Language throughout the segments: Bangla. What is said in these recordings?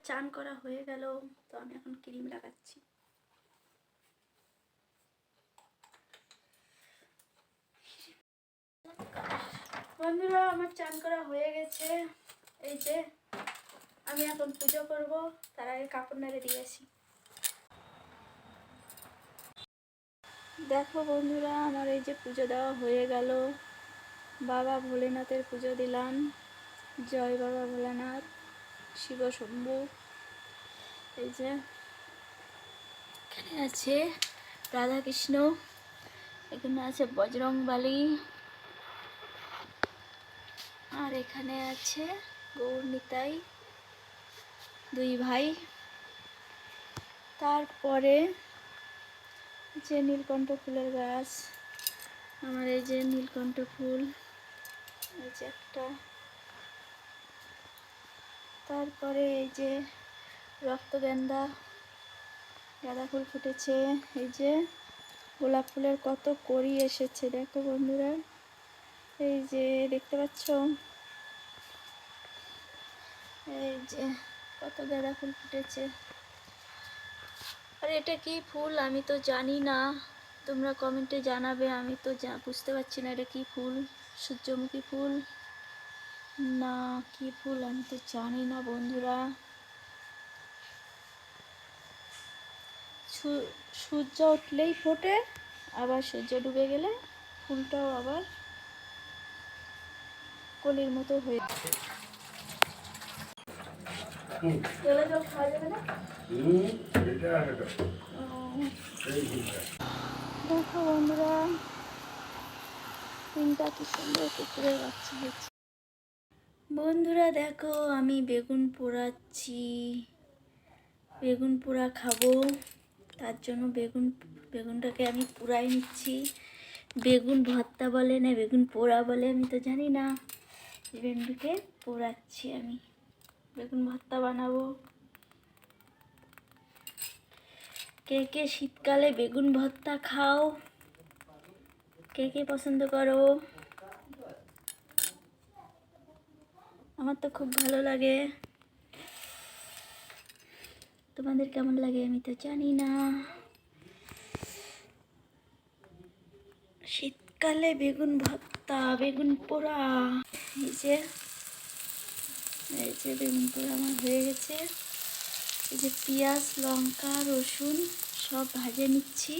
চান করা হয়ে গেল, তো আমি এখন ক্রিম লাগাচ্ছি। বন্ধুরা আমার চান করা হয়ে গেছে। এই যে আমি এখন পুজো করব, তার আগে কাপড় নাড়ে দিয়ে আসি। দেখো বন্ধুরা, আমার এই যে পুজো দেওয়া হয়ে গেল। বাবা ভোলেনাথের পুজো দিলাম। জয় বাবা ভোলেনাথ, শিব শম্ভু। এই যে এখানে আছে রাধাকৃষ্ণ, এখানে আছে বজরংবলী, আর এখানে আছে গৌর নিতাই, দুই ভাই। তারপরে যে নীলকণ্ঠ ফুলের গাছ, আমার এই যে নীলকণ্ঠ ফুল, এই যে একটা। তারপরে এই যে রক্তগেন্দা, গাঁদা ফুল ফুটেছে। এই যে গোলাপ ফুলের কত কড়ি এসেছে দেখো বন্ধুরা, এই যে দেখতে পাচ্ছ। এই যে কত গাঁদা ফুল ফুটেছে। আর এটা কি ফুল আমি তো জানি না, তোমরা কমেন্টে জানাবে। আমি তো বুঝতে পারছি না এটা কি ফুল, সূর্যমুখী ফুল না কি ফুল আমি তো জানি না বন্ধুরা। সূর্য উঠলেই ফোটে, আবার সূর্য ডুবে গেলে ফুলটাও আবার কলির মতো হয়ে যায়। দেখো বন্ধুরা, তিনটা কি সুন্দর কুকুরের বাচ্চা হচ্ছে। বন্ধুরা দেখো, আমি বেগুন পোড়াচ্ছি, বেগুন পোড়া খাবো। তার জন্য বেগুনটাকে আমি পোড়াই নিচ্ছি। বেগুন ভর্তা বলে না বেগুন পোড়া বলে আমি তো জানি না। বেগুনটাকে পোড়াচ্ছি আমি, বেগুন ভর্তা বানাবো। কে কে শীতকালে বেগুন ভর্তা খাও, কে কে পছন্দ করো? আমার তো খুব ভালো লাগে, তোমাদের কেমন লাগে আমি তো জানি না। শীতকালে বেগুন ভর্তা, বেগুন পোড়া। এই যে বেগুন পোড়া আমার হয়ে গেছে। এই যে পেঁয়াজ, লঙ্কা, রসুন সব ভাজে নিচ্ছি।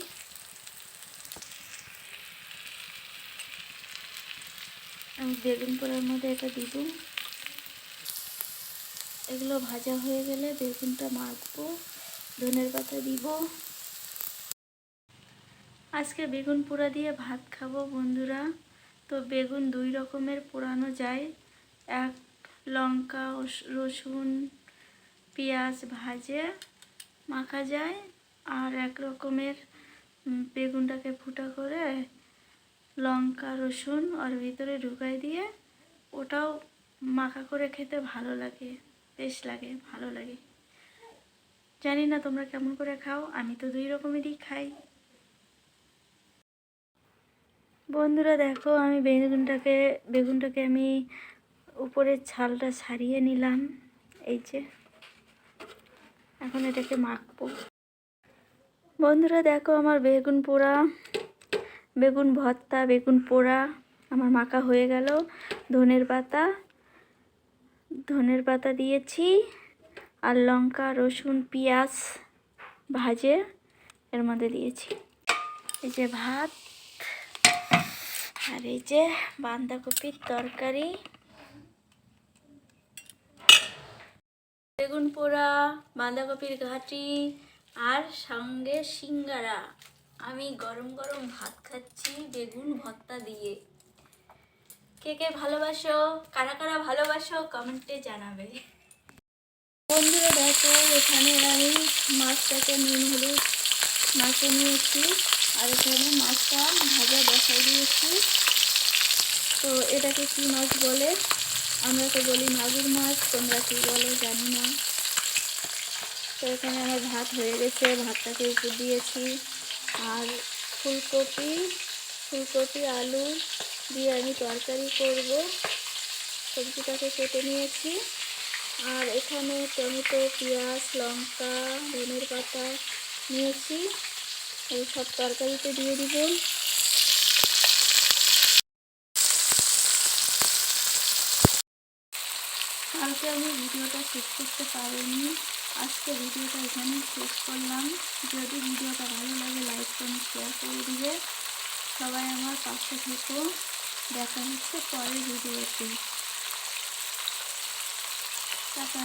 আমি বেগুন পোড়ার মধ্যে এটা দিব। এগুলো ভাজা হয়ে গেলে বেগুনটা মাখবো, ধনের পাতা দিব। আজকে বেগুন পোড়া দিয়ে ভাত খাবো বন্ধুরা। তো বেগুন দুই রকমের পোড়ানো যায়, এক লঙ্কা রসুন পেঁয়াজ ভাজে মাখা যায়, আর এক রকমের বেগুনটাকে ফুটা করে লঙ্কা রসুন ওর ভিতরে ঢুকাই দিয়ে ওটাও মাখা করে খেতে ভালো লাগে, বেশ লাগে, ভালো লাগে। জানি না তোমরা কেমন করে খাও, আমি তো দুই রকমেরই খাই। বন্ধুরা দেখো, আমি বেগুনটাকে আমি উপরের ছালটা ছাড়িয়ে নিলাম। এই যে এখন এটাকে মাখবো। বন্ধুরা দেখো, আমার বেগুন পোড়া, বেগুন ভর্তা, বেগুন পোড়া আমার মাখা হয়ে গেল। ধনের পাতা দিয়েছি, আর লঙ্কা রসুন পেঁয়াজ ভাজে এর মধ্যে দিয়েছি। এই যে ভাত, আর এই যে বাঁধাকপির তরকারি, বেগুন পোড়া, বাঁধাকপির ঘাটি, আর সঙ্গে সিঙ্গারা। আমি গরম গরম ভাত খাচ্ছি বেগুন ভর্তা দিয়ে। কে কে ভালোবাসো, কারা কারা ভালোবাসো কমেন্টে জানাবে। বন্ধুরা দেখো, এখানে আমি মাছটাকে নুন হলুদ মাছে নিয়েছি, আর এখানে মাছটা ভাজা বসাই দিয়েছি। তো এটাকে কি মাছ বলে, আমরা তো বলি মাগুর মাছ, তোমরা কি বলো জানি না। তো এখানে আমার ভাত হয়ে গেছে, ভাতটাকে উপর দিয়েছি। আর ফুলকপি আলু দিয়ে আমি তরকারি করব, সবজিটাকে কেটে নিয়েছি। আর এখানে টমেটো, পেঁয়াজ, লঙ্কা, ধনের পাতা নিয়েছি, এই সব তরকারিতে দিয়ে দিব। কালকে আমি ভিডিওটা শেষ করতে পারিনি, আজকে ভিডিওটা এখানেই শেষ করলাম। যদি ভিডিওটা ভালো লাগে লাইক কমেন্ট শেয়ার করে দিবে। সবাই আমার পাশে থেকো। দেখা হচ্ছে পরের ভিডিওতে। টাটা।